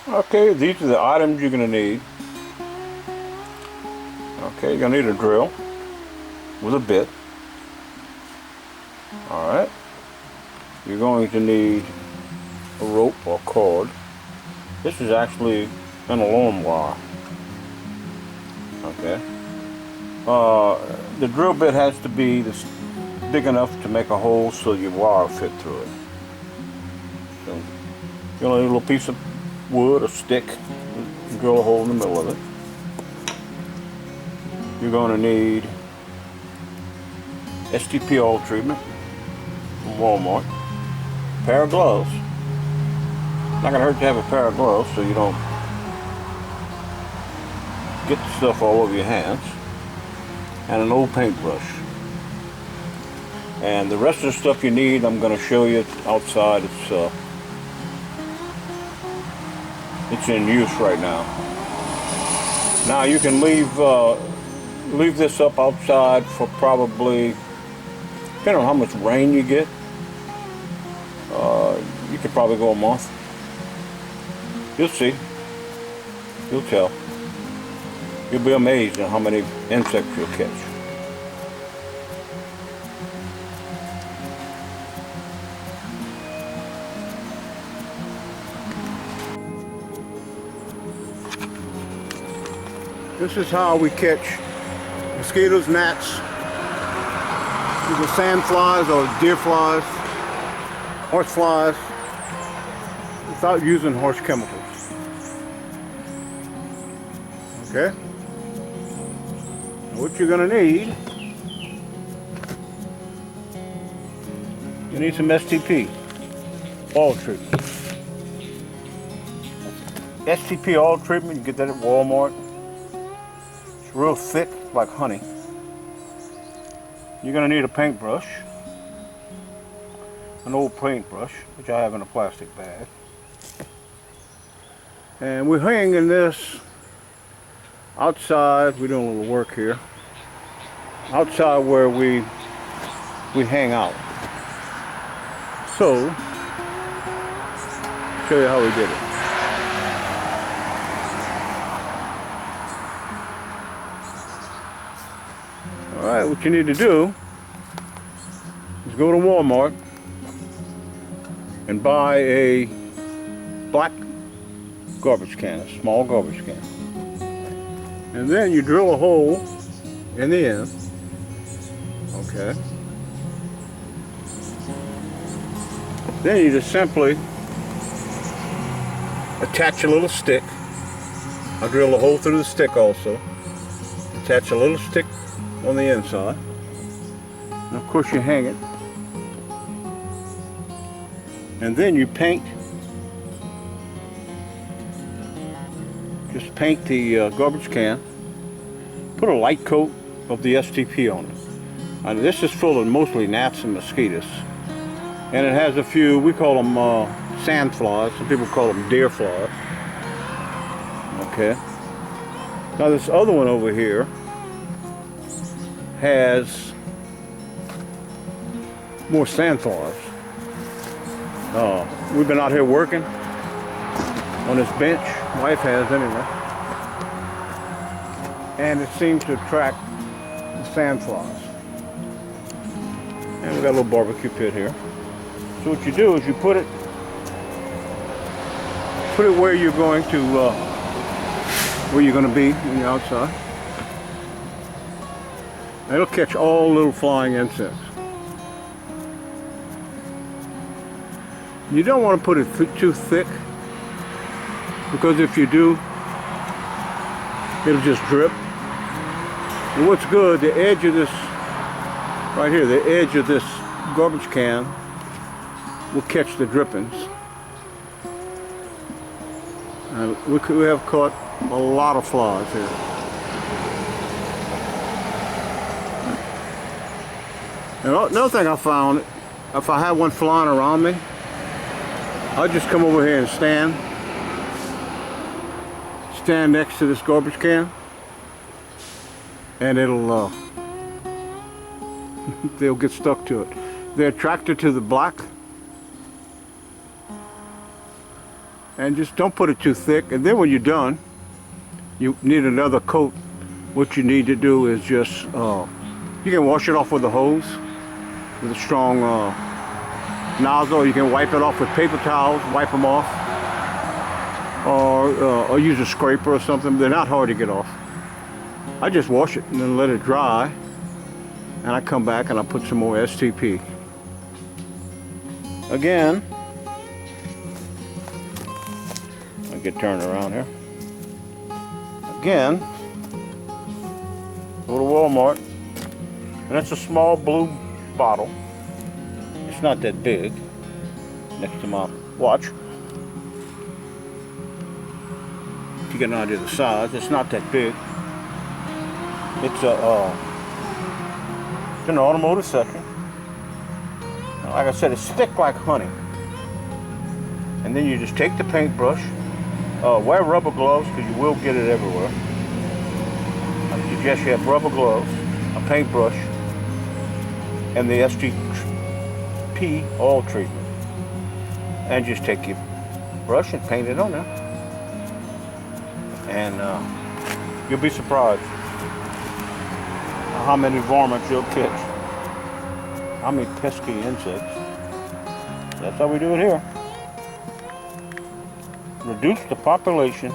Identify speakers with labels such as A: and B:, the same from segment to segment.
A: Okay, these are the items you're going to need. Okay, you're going to need a drill with a bit. Alright. You're going to need a rope or cord. This is actually an alarm wire. Okay. The drill bit has to be big enough to make a hole so your wire will fit through it. So you're going to need a little piece of wood, a stick, and drill a hole in the middle of it. You're going to need STP oil treatment from Walmart, a pair of gloves. Not going to hurt to have a pair of gloves so you don't get the stuff all over your hands, and an old paintbrush. And the rest of the stuff you need, I'm going to show you outside. It's in use right now. Now you can leave this up outside for probably, depending on how much rain you get, you could probably go a month. You'll see. You'll tell. You'll be amazed at how many insects you'll catch. This is how we catch mosquitoes, gnats, either sand flies or deer flies, horse flies, without using horse chemicals. Okay? What you're going to need, you need some STP oil treatment. STP oil treatment, you get that at Walmart. It's real thick, like honey. You're going to need a paintbrush, an old paintbrush, which I have in a plastic bag. And we're hanging this outside. We're doing a little work here. Outside where we hang out. So, show you how we did it. Alright, what you need to do is go to Walmart and buy a black garbage can, a small garbage can. And then you drill a hole in the end. Okay. Then you just simply attach a little stick. I drill a hole through the stick also. Attach a little stick on the inside. And of course you hang it. And then you paint. Just paint the garbage can. Put a light coat of the STP on it. And this is full of mostly gnats and mosquitoes. And it has a few, we call them sand flies. Some people call them deer flies. Okay. Now this other one over here has more sand flies. We've been out here working on this bench. Wife has anyway. And it seems to attract the sand flies. And we got a little barbecue pit here. So what you do is you put it where you're going to be when you're outside. And it'll catch all little flying insects. You don't want to put it too thick, because if you do, it'll just drip. And what's good, the edge of this, right here, the edge of this garbage can will catch the drippings. And we have caught a lot of flies here. And another thing I found, if I have one flying around me, I'll just come over here and stand next to this garbage can, and it'll they'll get stuck to it. They're attracted to the black, And just don't put it too thick. And then when you're done, you need another coat. What you need to do is just, you can wash it off with a hose, with a strong nozzle. You can wipe it off with paper towels, wipe them off. Or use a scraper or something. They're not hard to get off. I just wash it and then let it dry. And I come back and I put some more STP. Again, I'll get turned around here. Again, go to Walmart, and it's a small blue bottle. It's not that big, next to my watch. If you get an idea of the size, it's not that big. It's an automotive section. Like I said, it's thick like honey. And then you just take the paintbrush, wear rubber gloves because you will get it everywhere. I suggest you have rubber gloves, a paintbrush, and the STP oil treatment. And just take your brush and paint it on there. And you'll be surprised how many varmints you'll catch. How many pesky insects. That's how we do it here. Reduce the population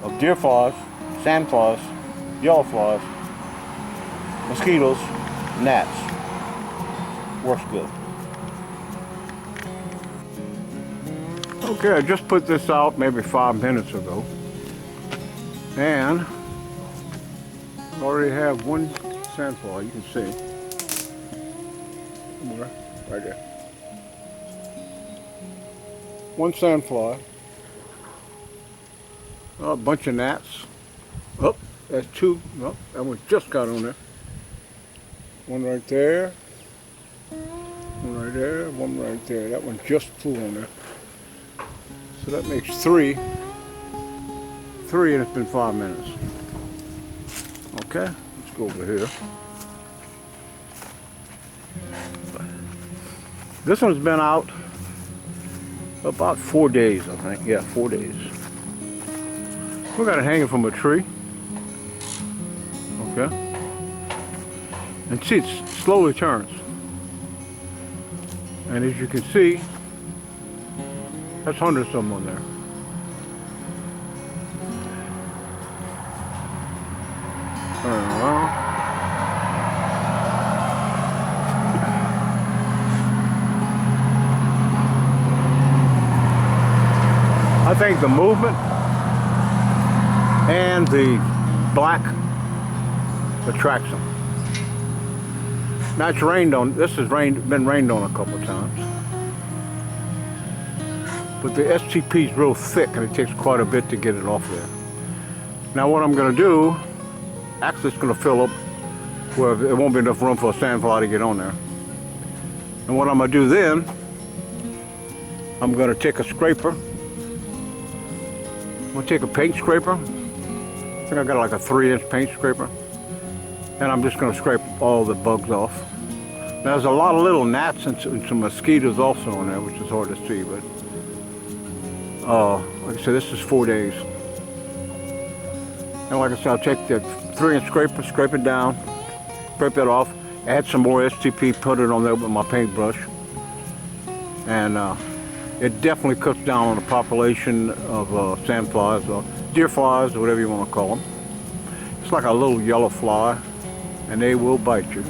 A: of deer flies, sand flies, yellow flies, mosquitoes, gnats. Works good. Okay, I just put this out maybe 5 minutes ago. And I already have one sandfly, you can see. Right there. One sandfly. A bunch of gnats. Oh, that's two. Oh, that one just got on there. One right there. One right there. One right there. That one just flew on there. So that makes three. And it's been 5 minutes. Okay, let's go over here. This one's been out about 4 days, I think. Yeah, 4 days. We got it hanging from a tree. Okay. And see, it slowly turns. And as you can see, that's hundreds of them on there. I think the movement and the black attracts them. Now it's rained on. This has been rained on a couple of times, but the STP is real thick, and it takes quite a bit to get it off there. Now what I'm going to do, actually, it's going to fill up where there won't be enough room for a sandfly to get on there. And what I'm going to do then, I'm going to take a scraper. I'm going to take a paint scraper. I think I got like a 3-inch paint scraper. And I'm just going to scrape all the bugs off. Now, there's a lot of little gnats and some mosquitoes also on there, which is hard to see, but like I said, this is 4 days. And like I said, I'll take that 3-inch scraper, scrape it down, scrape that off, add some more STP, put it on there with my paintbrush. And it definitely cuts down on the population of sand flies, or deer flies, or whatever you want to call them. It's like a little yellow fly, and they will bite you.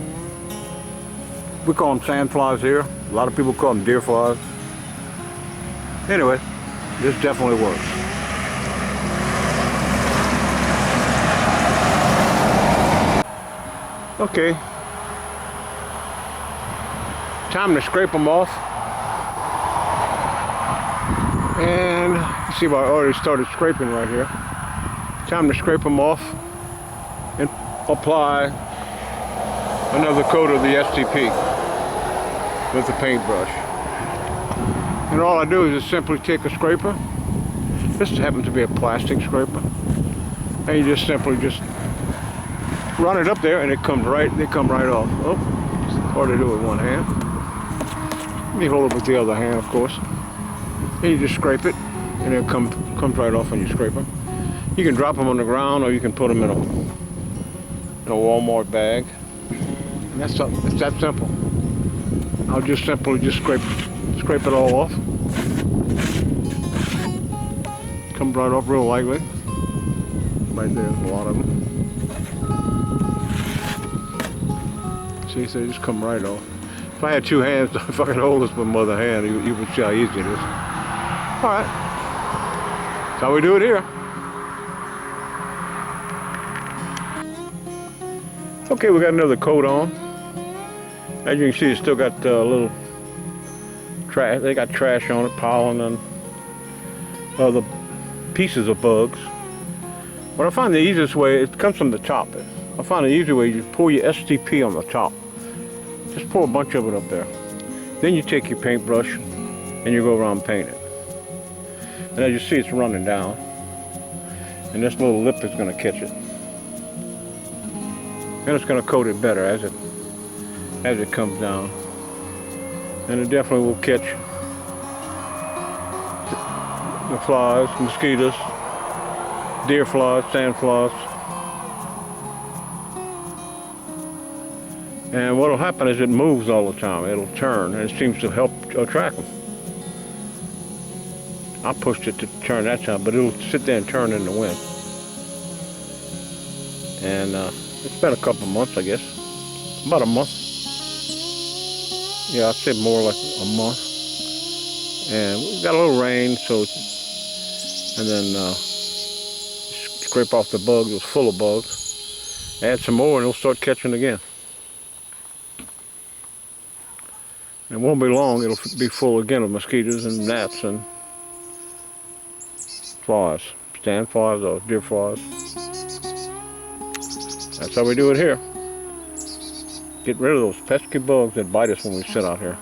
A: We call them sand flies here. A lot of people call them deer flies. Anyway, this definitely works. Okay, time to scrape them off. And you see, I already started scraping right here. Time to scrape them off and apply another coat of the STP with the paintbrush. And all I do is just simply take a scraper. This happens to be a plastic scraper. And you just simply run it up there, and they come right off. Oh, it's hard to do with one hand. Let me hold it with the other hand, of course. And you just scrape it, and it comes right off when you scrape them. You can drop them on the ground, or you can put them in a Walmart bag. And it's that simple. I'll just simply just scrape it all off. Comes right off real lightly. Right there's a lot of them. See, so they just come right off. If I had two hands, if I could hold this with my other hand, you would see how easy it is. All right. That's how we do it here. Okay, we got another coat on. As you can see, it's still got a little trash. They got trash on it, pollen and other pieces of bugs. But I find the easiest way, it comes from the top. I find the easy way, you pour your STP on the top. Just pour a bunch of it up there. Then you take your paintbrush and you go around painting. And as you see, it's running down. And this little lip is going to catch it. And it's going to coat it better as it comes down. And it definitely will catch the flies, mosquitoes, deer flies, sand flies. And what will happen is it moves all the time. It'll turn, and it seems to help attract them. I pushed it to turn that time, but it'll sit there and turn in the wind. And it's been a couple months, I guess. About a month. Yeah, I'd say more like a month. And we got a little rain, so, and then scrape off the bugs. It was full of bugs. Add some more, and it'll start catching again. It won't be long, it'll be full again of mosquitoes and gnats and flies. Sand flies or deer flies. That's how we do it here. Get rid of those pesky bugs that bite us when we sit out here.